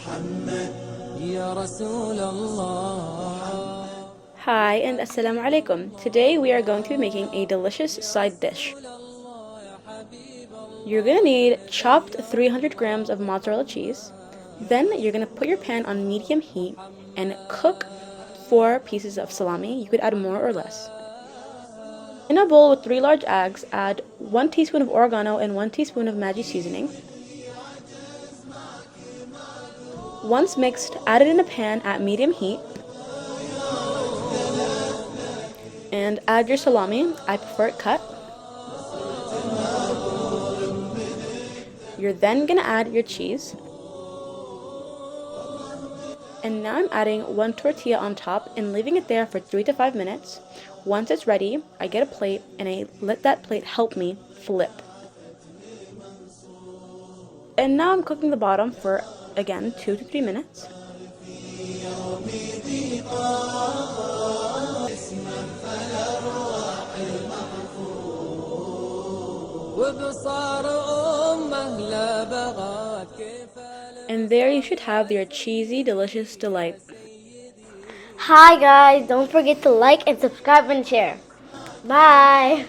Hi and Assalamu alaikum. Today we are going to be making a delicious side dish. You're going to need chopped 300 grams of mozzarella cheese. Then you're going to put your pan on medium heat and cook 4 pieces of salami. You could add more or less. In a bowl with 3 large eggs, add 1 teaspoon of oregano and 1 teaspoon of Maggi seasoning. Once mixed, add it in a pan at medium heat. And add your salami. I prefer it cut. You're then going to add your cheese. And now I'm adding 1 tortilla on top and leaving it there for 3 to 5 minutes. Once it's ready, I get a plate and I let that plate help me flip. And now I'm cooking the bottom for, again, 2 to 3 minutes. And there you should have your cheesy, delicious delight. Hi guys, don't forget to like and subscribe and share. Bye!